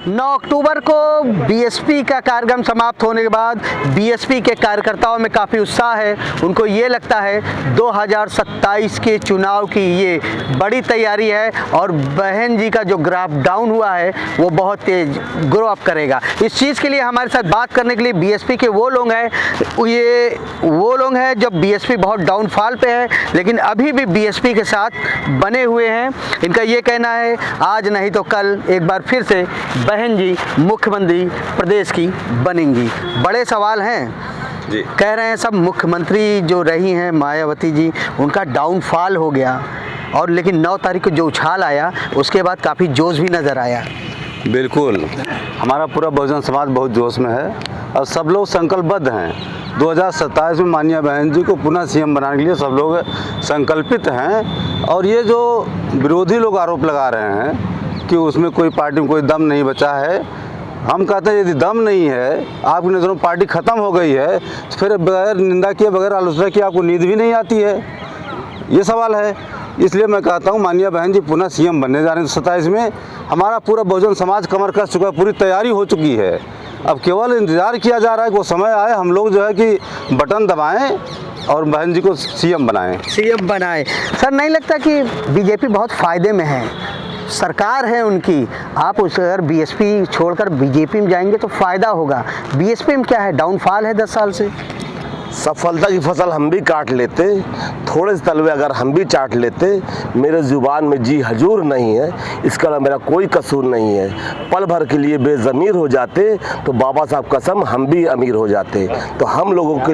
9 अक्टूबर को बीएसपी का कार्यक्रम समाप्त होने के बाद बीएसपी के कार्यकर्ताओं में काफ़ी उत्साह है। उनको ये लगता है 2027 के चुनाव की ये बड़ी तैयारी है और बहन जी का जो ग्राफ डाउन हुआ है वो बहुत तेज ग्रो अप करेगा। इस चीज़ के लिए हमारे साथ बात करने के लिए बीएसपी के वो लोग हैं जब बीएसपी बहुत डाउनफॉल पे है लेकिन अभी भी बीएसपी के साथ बने हुए हैं। इनका ये कहना है आज नहीं तो कल एक बार फिर से बहन जी मुख्यमंत्री प्रदेश की बनेंगी। बड़े सवाल हैं जी। कह रहे हैं सब मुख्यमंत्री जो रही हैं मायावती जी, उनका डाउनफॉल हो गया और लेकिन 9 तारीख को जो उछाल आया उसके बाद काफ़ी जोश भी नज़र आया। बिल्कुल, हमारा पूरा बहुजन समाज बहुत जोश में है और सब लोग संकल्पबद्ध हैं। 2027 में माननीय बहन जी को पुनः सीएम बनाने के लिए सब लोग संकल्पित हैं। और ये जो विरोधी लोग आरोप लगा रहे हैं कि उसमें कोई पार्टी में कोई दम नहीं बचा है, हम कहते हैं यदि दम नहीं है, आपकी नज़रों में पार्टी ख़त्म हो गई है, तो फिर बगैर निंदा किए बगैर आलोचना किए आपको नींद भी नहीं आती है, ये सवाल है। इसलिए मैं कहता हूँ माननीय बहन जी पुनः सीएम बनने जा रहे हैं 27 में। हमारा पूरा बहुजन समाज कमर कस चुका है, पूरी तैयारी हो चुकी है। अब केवल इंतज़ार किया जा रहा है कि वो समय आए, हम लोग जो है कि बटन दबाएँ और बहन जी को सीएम बनाएं। सर, नहीं लगता कि बीजेपी बहुत फ़ायदे में है, सरकार है उनकी, आप उस अगर बीएसपी छोड़कर बीजेपी में जाएंगे तो फ़ायदा होगा। बीएसपी में क्या है, डाउनफॉल है 10 साल से। सफलता की फसल हम भी काट लेते, थोड़े से तलवे अगर हम भी चाट लेते। मेरे ज़ुबान में जी हजूर नहीं है, इसका मेरा कोई कसूर नहीं है। पल भर के लिए बेज़मीर हो जाते तो बाबा साहब कसम हम भी अमीर हो जाते। तो हम लोगों के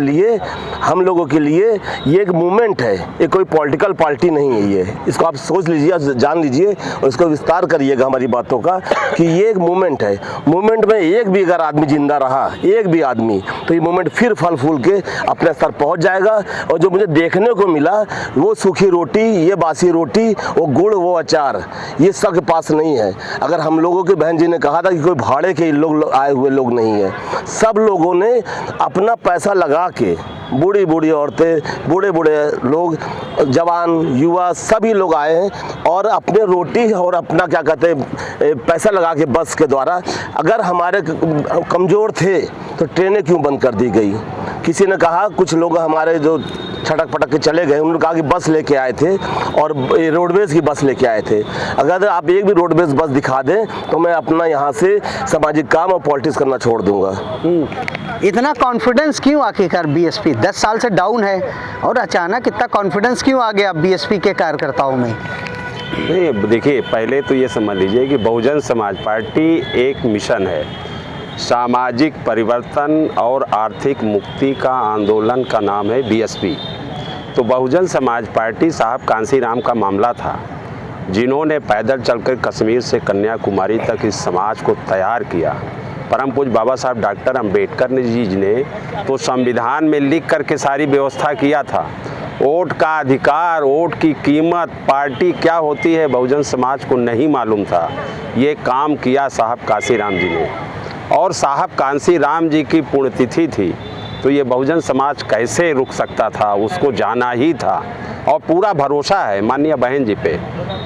लिए ये एक मूवमेंट है, ये कोई पॉलिटिकल पार्टी नहीं है। ये इसको आप सोच लीजिए, जान लीजिए और इसको विस्तार करिएगा हमारी बातों का कि ये एक मूवमेंट है। मूवमेंट में एक भी अगर आदमी जिंदा रहा, एक भी आदमी, तो ये मूवमेंट फिर फल फूल के अपने स्तर पहुंच जाएगा। और जो मुझे देखने को मिला वो सूखी रोटी, ये बासी रोटी, वो गुड़, वो अचार, ये सबके पास नहीं है। अगर हम लोगों के बहन जी ने कहा था कि कोई भाड़े के लोग आए हुए लोग नहीं है, सब लोगों ने अपना पैसा लगा के, बूढ़ी बूढ़ी औरतें, बूढ़े बूढ़े लोग, जवान, युवा, सभी लोग आए हैं और अपने रोटी और अपना क्या कहते हैं पैसा लगा के बस के द्वारा। अगर हमारे कमज़ोर थे तो ट्रेनें क्यों बंद कर दी गई? किसी ने कहा, कुछ लोग हमारे जो छटक पटक के चले गए, उन्होंने कहा कि बस लेके आए थे और रोडवेज़ की बस लेके आए थे। अगर आप एक भी रोडवेज़ बस दिखा दें तो मैं अपना यहाँ से सामाजिक काम और पॉलिटिक्स करना छोड़ दूँगा। इतना कॉन्फिडेंस क्यों आखिरकार बीएसपी 10 साल से डाउन है और अचानक इतना कॉन्फिडेंस क्यों आ गया बीएसपी के कार्यकर्ताओं में? नहीं, देखिए, पहले तो ये समझ लीजिए कि बहुजन समाज पार्टी एक मिशन है, सामाजिक परिवर्तन और आर्थिक मुक्ति का आंदोलन का नाम है बीएसपी। तो बहुजन समाज पार्टी साहब कांसीराम का मामला था, जिन्होंने पैदल चलकर कश्मीर से कन्याकुमारी तक इस समाज को तैयार किया। परम पूज्य बाबा साहब डॉक्टर अम्बेडकर जी ने तो संविधान में लिख करके सारी व्यवस्था किया था। वोट का अधिकार, वोट की कीमत, पार्टी क्या होती है, बहुजन समाज को नहीं मालूम था। ये काम किया साहब कांसीराम जी ने, और साहब कांसीराम जी की पुण्यतिथि थी, तो ये बहुजन समाज कैसे रुक सकता था, उसको जाना ही था। और पूरा भरोसा है माननीय बहन जी पे।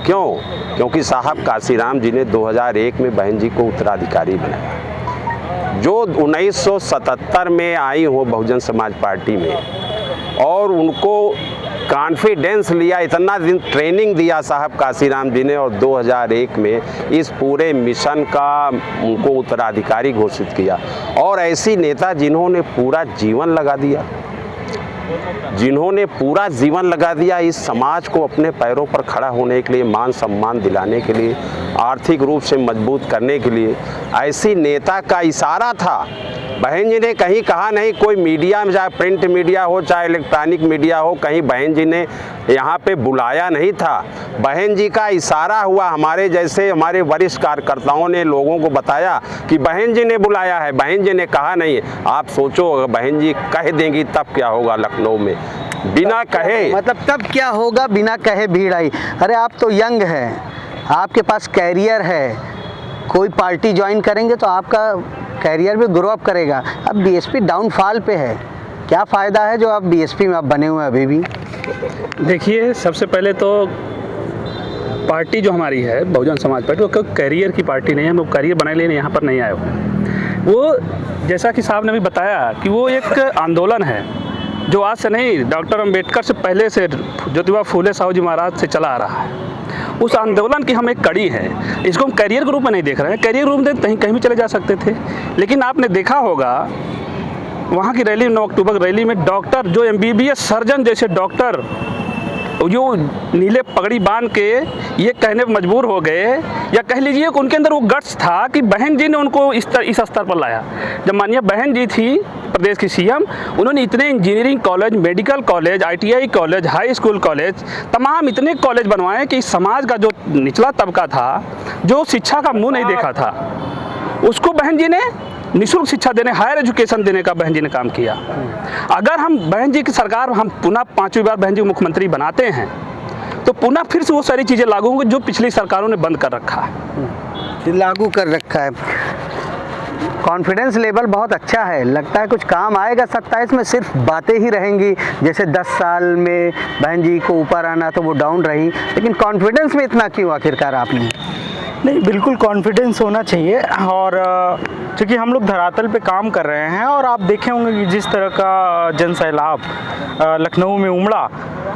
क्यों? क्योंकि साहब कांसीराम जी ने 2001 में बहन जी को उत्तराधिकारी बनाया। जो 1977 में आई हो बहुजन समाज पार्टी में, और उनको कॉन्फिडेंस लिया, इतना दिन ट्रेनिंग दिया साहब कांसीराम जी ने, और 2001 में इस पूरे मिशन का उनको उत्तराधिकारी घोषित किया। और ऐसी नेता जिन्होंने पूरा जीवन लगा दिया इस समाज को अपने पैरों पर खड़ा होने के लिए, मान सम्मान दिलाने के लिए, आर्थिक रूप से मजबूत करने के लिए, ऐसी नेता का इशारा था। बहन जी ने कहीं कहा नहीं, कोई मीडिया में, चाहे प्रिंट मीडिया हो चाहे इलेक्ट्रॉनिक मीडिया हो, कहीं बहन जी ने यहाँ पे बुलाया नहीं था। बहन जी का इशारा हुआ, हमारे जैसे हमारे वरिष्ठ कार्यकर्ताओं ने लोगों को बताया कि बहन जी ने बुलाया है, बहन जी ने कहा नहीं है। आप सोचो, अगर बहन जी कह देंगी तब क्या होगा लखनऊ में, बिना कहे, मतलब तब क्या होगा बिना कहे भीड़ आई। अरे आप तो यंग हैं, आपके पास कैरियर है, कोई पार्टी ज्वाइन करेंगे तो आपका कैरियर भी ग्रो अप करेगा। अब बीएसपी डाउनफॉल पे है, क्या फ़ायदा है जो आप बीएसपी में आप बने हुए हैं अभी भी? देखिए, सबसे पहले तो पार्टी जो हमारी है बहुजन समाज पार्टी, वो कोई करियर की पार्टी नहीं है। हम लोग करियर बनाने के लिए यहाँ पर नहीं आए हुए। वो जैसा कि साहब ने भी बताया कि वो एक आंदोलन है जो आज से नहीं, डॉक्टर अंबेडकर से पहले से, ज्योतिबा फूले साहू जी महाराज से चला आ रहा है। उस आंदोलन की हम एक कड़ी है। इसको हम करियर के रूप में नहीं देख रहे हैं। करियर रूप में कहीं भी चले जा सकते थे, लेकिन आपने देखा होगा वहाँ की रैली, 9 अक्टूबर की रैली में डॉक्टर जो MBBS सर्जन जैसे डॉक्टर जो नीले पगड़ी बांध के ये कहने पर मजबूर हो गए, या कह लीजिए कि उनके अंदर वो गट्स था कि बहन जी ने उनको इस स्तर पर लाया। जब माननीय बहन जी थी प्रदेश की CM, उन्होंने इतने engineering college, medical college, ITI college, high school college, तमाम इतने कॉलेज बनवाए कि समाज का जो निचला तबका था, जो शिक्षा का मुंह नहीं देखा था, उसको बहन जी ने निःशुल्क शिक्षा देने, हायर एजुकेशन देने का बहन जी ने काम किया। अगर हम बहन जी की सरकार, हम पुनः 5वीं बार बहन जी को मुख्यमंत्री बनाते हैं तो पुनः फिर से वो सारी चीज़ें लागू होंगी जो पिछली सरकारों ने बंद कर रखा है, लागू कर रखा है। कॉन्फिडेंस लेवल बहुत अच्छा है, लगता है कुछ काम आएगा। 27 में सिर्फ बातें ही रहेंगी, जैसे 10 साल में बहन जी को ऊपर आना तो वो डाउन रही, लेकिन कॉन्फिडेंस में इतना क्यों आखिरकार आपने? नहीं, बिल्कुल कॉन्फिडेंस होना चाहिए। और चूँकि हम लोग धरातल पे काम कर रहे हैं और आप देखे होंगे कि जिस तरह का जन सैलाब लखनऊ में उमड़ा,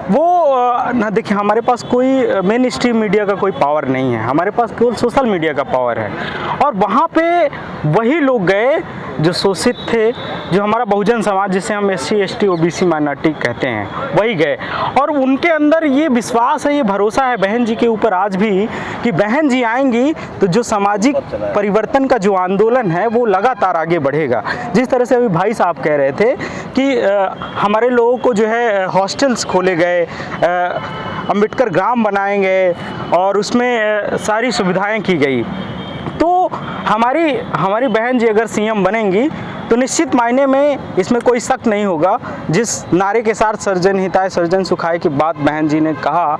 वो ना, देखिए हमारे पास कोई मेन स्ट्रीम मीडिया का कोई पावर नहीं है, हमारे पास केवल सोशल मीडिया का पावर है। और वहाँ पे वही लोग गए जो शोषित थे, जो हमारा बहुजन समाज, जिसे हम SC ST OBC माइनॉरिटी कहते हैं, वही गए। और उनके अंदर ये विश्वास है, ये भरोसा है बहन जी के ऊपर आज भी कि बहन जी आएंगी तो जो सामाजिक परिवर्तन का जो आंदोलन है वो लगातार आगे बढ़ेगा। जिस तरह से अभी भाई साहब कह रहे थे कि हमारे लोगों को जो है हॉस्टल्स खोले गए, अंबेडकर ग्राम बनाए गए और उसमें सारी सुविधाएं की गई। तो हमारी बहन जी अगर CM बनेंगी तो निश्चित मायने में इसमें कोई शक नहीं होगा, जिस नारे के साथ सर्जन हिताय सर्जन सुखाय की बात बहन जी ने कहा,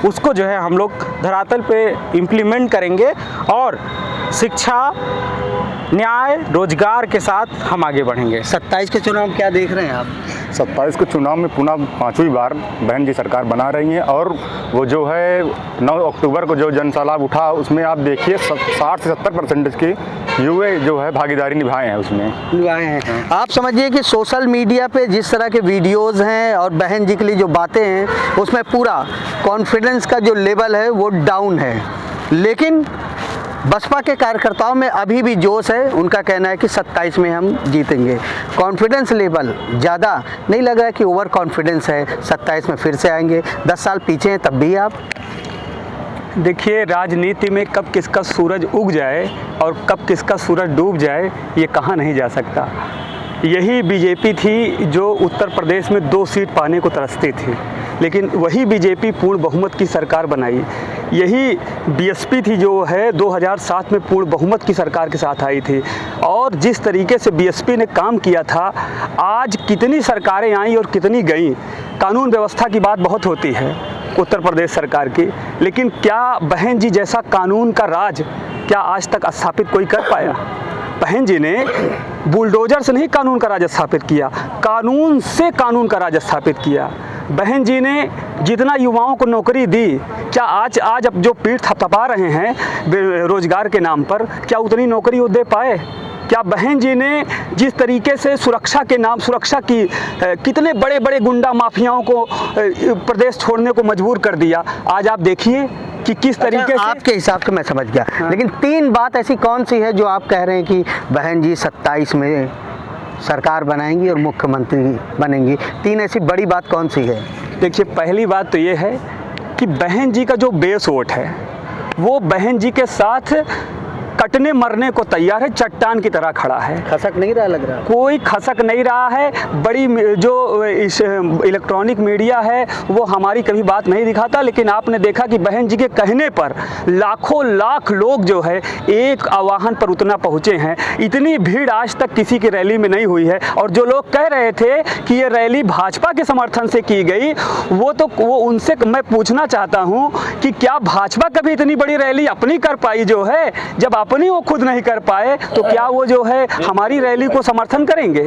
उसको जो है हम लोग धरातल पे इम्प्लीमेंट करेंगे और शिक्षा, न्याय, रोजगार के साथ हम आगे बढ़ेंगे। 27 के चुनाव क्या देख रहे हैं आप? 27 के चुनाव में पुनः 5वीं बार बहन जी सरकार बना रही हैं और वो जो है 9 अक्टूबर को जो जन सैलाब उठा, उसमें आप देखिए 60 से 70% की युवा जो है भागीदारी निभाए हैं, उसमें निभाए हैं। आप समझिए कि सोशल मीडिया पे जिस तरह के वीडियोज़ हैं और बहन जी के लिए जो बातें हैं, उसमें पूरा कॉन्फिडेंस का जो लेवल है वो डाउन है। लेकिन बसपा के कार्यकर्ताओं में अभी भी जोश है, उनका कहना है कि 27 में हम जीतेंगे। कॉन्फिडेंस लेवल ज़्यादा नहीं लग रहा है कि ओवर कॉन्फिडेंस है, 27 में फिर से आएंगे। 10 साल पीछे हैं तब भी आप देखिए, राजनीति में कब किसका सूरज उग जाए और कब किसका सूरज डूब जाए ये कहा नहीं जा सकता। यही बीजेपी थी जो उत्तर प्रदेश में 2 सीट पाने को तरसती थी, लेकिन वही बीजेपी पूर्ण बहुमत की सरकार बनाई। यही बीएसपी थी जो है 2007 में पूर्ण बहुमत की सरकार के साथ आई थी। और जिस तरीके से बीएसपी ने काम किया था, आज कितनी सरकारें आई और कितनी गईं। कानून व्यवस्था की बात बहुत होती है उत्तर प्रदेश सरकार की, लेकिन क्या बहन जी जैसा कानून का राज क्या आज तक स्थापित कोई कर पाया? बहन जी ने बुलडोजर से नहीं कानून का राज स्थापित किया, कानून से कानून का राज स्थापित किया। बहन जी ने जितना युवाओं को नौकरी दी, क्या आज अब जो पीठ थपथपा रहे हैं रोजगार के नाम पर, क्या उतनी नौकरी वो दे पाए? क्या बहन जी ने जिस तरीके से सुरक्षा के नाम, सुरक्षा की कितने बड़े बड़े गुंडा माफियाओं को प्रदेश छोड़ने को मजबूर कर दिया, आज आप देखिए कि किस तरीके से। आपके हिसाब से मैं समझ गया, लेकिन 3 बात ऐसी कौन सी है जो आप कह रहे हैं कि बहन जी 27 में सरकार बनाएंगी और मुख्यमंत्री बनेंगी? 3 ऐसी बड़ी बात कौन सी है? देखिए, पहली बात तो ये है कि बहन जी का जो बेस वोट है वो बहन जी के साथ कटने मरने को तैयार है, चट्टान की तरह खड़ा है। खसक नहीं रहा, लग रहा कोई खसक नहीं रहा है। बड़ी जो इस इलेक्ट्रॉनिक मीडिया है वो हमारी कभी बात नहीं दिखाता, लेकिन आपने देखा कि बहन जी के कहने पर लाखों लाख लोग जो है एक आवाहन पर उतना पहुँचे हैं। इतनी भीड़ आज तक किसी की रैली में नहीं हुई है। और जो लोग कह रहे थे कि ये रैली भाजपा के समर्थन से की गई, वो उनसे मैं पूछना चाहता हूँ कि क्या भाजपा कभी इतनी बड़ी रैली अपनी कर पाई जो है, जब अपनी वो खुद नहीं कर पाए तो क्या वो जो है हमारी रैली को समर्थन करेंगे?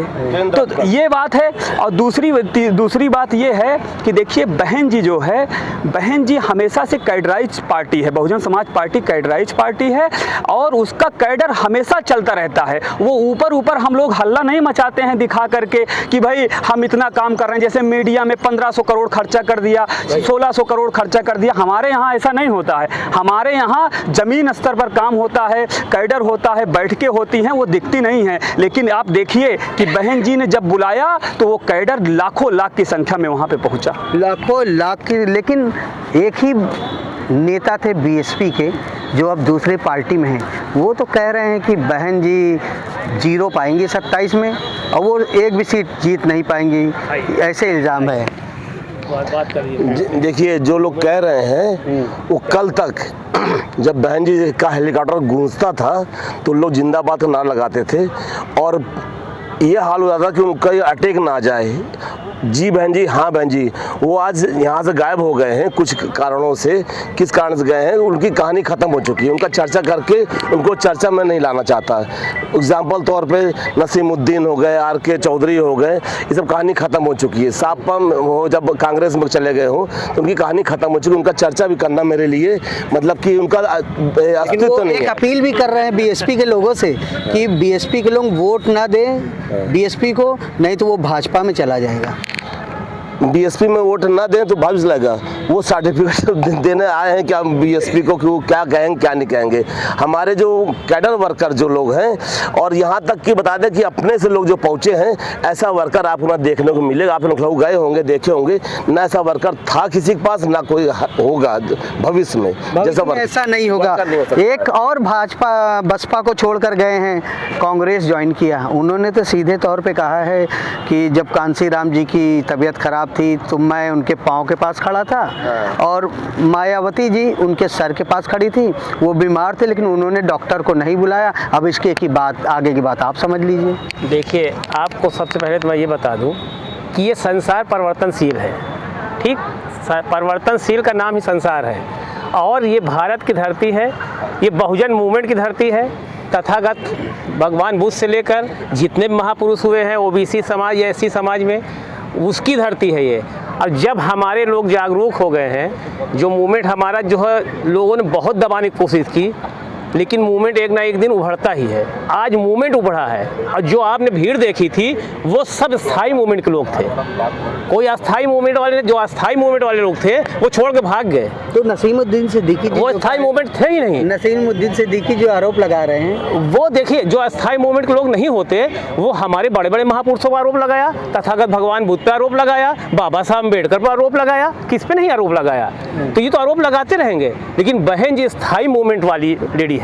तो ये बात है। और दूसरी बात ये है कि देखिए बहन जी जो है, बहन जी हमेशा से कैडराइज पार्टी है, बहुजन समाज पार्टी कैडराइज पार्टी है और उसका कैडर हमेशा चलता रहता है। वो ऊपर हम लोग हल्ला नहीं मचाते हैं दिखा करके कि भाई हम इतना काम कर रहे हैं, जैसे मीडिया में 1500 करोड़ खर्चा कर दिया, 1600 करोड़ खर्चा कर दिया। हमारे यहाँ ऐसा नहीं होता है। हमारे यहाँ जमीन स्तर पर काम होता है, कैडर होता है, बैठकें होती हैं, वो दिखती नहीं है। लेकिन आप देखिए कि बहन जी ने जब बुलाया तो वो कैडर लाखों लाख की संख्या में वहाँ पे पहुँचा, लाखों लाख की। लेकिन एक ही नेता थे बीएसपी के जो अब दूसरे पार्टी में हैं, वो तो कह रहे हैं कि बहन जी 0 पाएंगी 27 में और वो एक भी सीट जीत नहीं पाएंगी, ऐसे इल्ज़ाम है। देखिए जो लोग कह रहे हैं वो कल तक जब बहन जी का हेलीकॉप्टर गूंजता था तो लोग जिंदाबाद का नारा लगाते थे और ये हाल हो जाता कि उनका ये अटैक ना जाए, जी बहन जी, हाँ बहन जी। वो आज यहाँ से गायब हो गए हैं कुछ कारणों से। किस कारण से गए हैं उनकी कहानी ख़त्म हो चुकी है। उनका चर्चा करके उनको चर्चा में नहीं लाना चाहता। एग्जाम्पल तौर पे नसीमुद्दीन हो गए, RK चौधरी हो गए, ये सब कहानी ख़त्म हो चुकी है। सापम हो जब कांग्रेस में चले गए हो तो उनकी कहानी ख़त्म हो चुकी है। उनका चर्चा भी करना मेरे लिए मतलब कि उनका अस्तित्व नहीं है। एक अपील भी कर रहे हैं बीएसपी के लोगों से कि बीएसपी के लोग वोट ना दें बीएसपी को, नहीं तो वो भाजपा में चला जाएगा। बीएसपी में वोट ना दें तो भाजपा लगेगा। वो सर्टिफिकेट देने आए हैं क्या बीएसपी को कि वो क्या कहेंगे क्या नहीं कहेंगे। हमारे जो कैडर वर्कर जो लोग हैं और यहाँ तक कि बता दें कि अपने से लोग जो पहुँचे हैं, ऐसा वर्कर आपको ना देखने को मिलेगा। आप लोग गए होंगे, देखे होंगे, ना ऐसा वर्कर था किसी के पास, ना कोई होगा भविष्य में। जैसा ऐसा नहीं होगा। एक और भाजपा बसपा को छोड़कर गए हैं, कांग्रेस ज्वाइन किया। उन्होंने तो सीधे तौर पे कहा है कि जब कांसी राम जी की तबीयत खराब थी तो मैं उनके पाँव के पास खड़ा था और मायावती जी उनके सर के पास खड़ी थी। वो बीमार थे लेकिन उन्होंने डॉक्टर को नहीं बुलाया। अब इसके की बात, आगे की बात आप समझ लीजिए। देखिए, आपको सबसे पहले तो मैं ये बता दूं कि ये संसार परिवर्तनशील है। ठीक, परिवर्तनशील का नाम ही संसार है और ये भारत की धरती है, ये बहुजन मूवमेंट की धरती है। तथागत भगवान बुद्ध से लेकर जितने भी महापुरुष हुए हैं OBC समाज या SC समाज में, उसकी धरती है ये। और जब हमारे लोग जागरूक हो गए हैं, जो मूवमेंट हमारा जो है लोगों ने बहुत दबाने की कोशिश की, लेकिन मूवमेंट एक ना एक दिन उभरता ही है। आज मूवमेंट उभरा है और जो आपने भीड़ देखी थी वो सब स्थायी मूवमेंट के लोग थे। कोई अस्थायी मूवमेंट वाले, जो अस्थायी मूवमेंट वाले लोग थे वो छोड़ के भाग गए। तो नसीमुद्दीन सिद्दीकी वो अस्थायी मूवमेंट थे ही नहीं। नसीमुद्दीन सिद्दीकी जो आरोप लगा रहे हैं, वो देखिए, जो अस्थायी मूवमेंट के लोग नहीं होते वो हमारे बड़े बड़े महापुरुषों पर आरोप लगाया, तथागत भगवान बुद्ध पर आरोप लगाया, बाबा साहब अम्बेडकर पर आरोप लगाया, किस पे नहीं आरोप लगाया। तो ये तो आरोप लगाते रहेंगे। लेकिन बहन जी स्थायी मूवमेंट वाली लेडी है।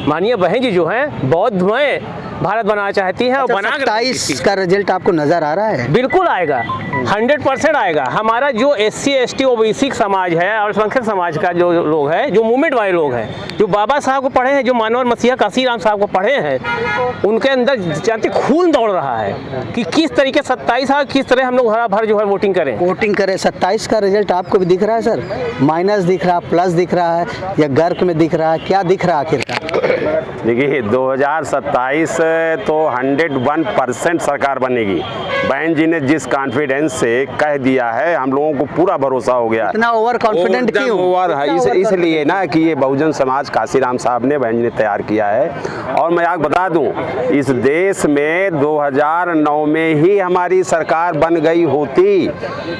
मानिए बहन जी जो हैं बौद्धमय भारत बनाना चाहती हैं और बना 27 का रिजल्ट आपको नजर आ रहा है? बिल्कुल आएगा, 100% आएगा। हमारा जो SC ST OBC समाज है और अल्पसंख्यक समाज का जो लोग हैं, जो मूवमेंट वाले लोग हैं, जो बाबा साहब को पढ़े हैं, जो मानव मसीहा काशी राम साहब को पढ़े हैं, उनके अंदर जानते खून दौड़ रहा है कि किस तरीके 27 किस तरह हम लोग हरा भर जो है वोटिंग करें। 27 का रिजल्ट आपको भी दिख रहा है सर? माइनस दिख रहा, प्लस दिख रहा है या गर्क में दिख रहा है, क्या दिख रहा है आखिरकार? देखिए 2027 तो 101% सरकार बनेगी। बहन जी ने जिस कॉन्फिडेंस से कह दिया है, हम लोगों को पूरा भरोसा हो गया। इतना ओवर कॉन्फिडेंट क्यों? ओवर है इसलिए ना कि ये बहुजन समाज काशीराम साहब ने, बहन जी ने तैयार किया है। और मैं आपको बता दूं, इस देश में 2009 में ही हमारी सरकार बन गई होती।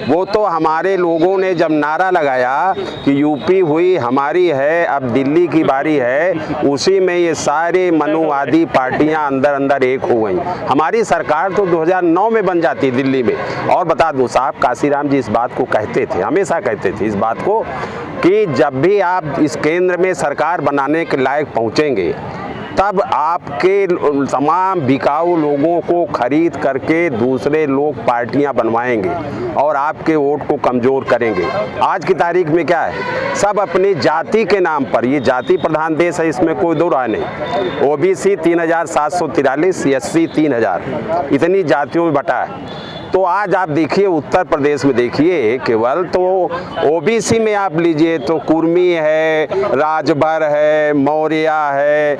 वो तो हमारे लोगों ने जब नारा लगाया कि यूपी हुई हमारी है, अब दिल्ली की बारी है, उसी में ये सारे मनुवादी पार्टियां अंदर अंदर एक हो गई। हमारी सरकार तो 2009 में बन जाती दिल्ली में। और बता दूं, साहब काशीराम जी इस बात को कहते थे, हमेशा कहते थे इस बात को कि जब भी आप इस केंद्र में सरकार बनाने के लायक पहुंचेंगे, तब आपके तमाम बिकाऊ लोगों को खरीद करके दूसरे लोग पार्टियां बनवाएंगे और आपके वोट को कमज़ोर करेंगे। आज की तारीख में क्या है, सब अपनी जाति के नाम पर, ये जाति प्रधान देश है, इसमें कोई दो राय नहीं। OBC 3743, SC 3000, इतनी जातियों में बटा है। तो आज आप देखिए उत्तर प्रदेश में देखिए केवल तो ओबीसी में आप लीजिए तो कुर्मी है, राजभर है, मौर्य है,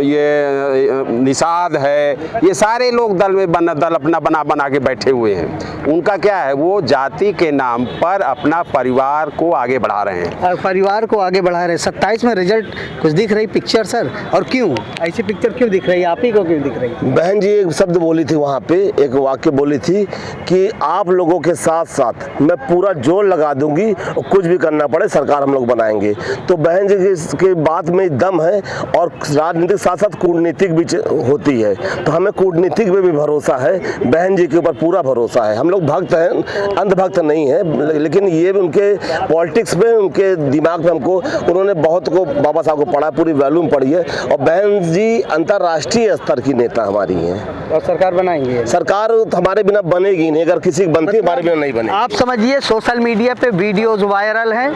ये निषाद है, ये सारे लोग दल अपना बना के बैठे हुए हैं। उनका क्या है, वो जाति के नाम पर अपना परिवार को आगे बढ़ा रहे हैं। और परिवार को आगे बढ़ा रहे। 27 में रिजल्ट कुछ दिख रही पिक्चर सर, और क्यों ऐसी पिक्चर क्यों दिख रही है, आप ही को क्यों दिख रही है? बहन जी एक शब्द बोली थी वहाँ पे, एक वाक्य बोली थी कि आप लोगों के साथ साथ मैं पूरा जोर लगा दूंगी और कुछ भी करना पड़े सरकार हम लोग बनाएंगे। तो बहन जी के बात में दम है, और राजनीतिक साथ साथ कूटनीतिक भी होती है। तो हमें कूटनीतिक में भी भरोसा है, बहन जी के ऊपर पूरा भरोसा है। हम लोग भक्त हैं, अंधभक्त नहीं है, लेकिन ये उनके पॉलिटिक्स में, उनके दिमाग में हमको उन्होंने बहुत को बाबा साहब को पढ़ा, पूरी वैल्यूम पढ़ी है। और बहन जी अंतर्राष्ट्रीय स्तर की नेता हमारी हैं। और सरकार बनाएंगे? सरकार हमारे बिना बनेगी नहीं, अगर किसी बनती हमारे बिना नहीं बनेगी। आप समझिए सोशल मीडिया पे वीडियोस वायरल हैं।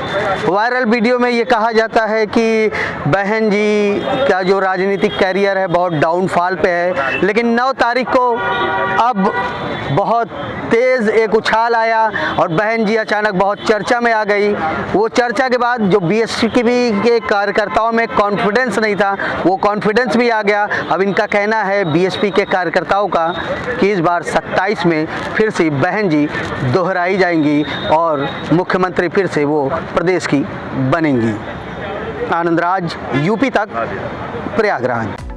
वायरल वीडियो में ये कहा जाता है कि बहन जी का जो राजनीतिक कैरियर है बहुत डाउनफॉल पे है, लेकिन 9 तारीख को अब बहुत तेज़ एक उछाल आया और बहन जी अचानक बहुत चर्चा में आ गई। वो चर्चा के बाद जो बीएसपी के कार्यकर्ताओं में कॉन्फिडेंस नहीं था, वो कॉन्फिडेंस भी आ गया। अब इनका कहना है बीएसपी के कार्यकर्ताओं का कि इस बार 27 में फिर से बहन जी दोहराई जाएंगी और मुख्यमंत्री फिर से वो प्रदेश की बनेंगी। आनंद राज, यूपी तक, प्रयागराज।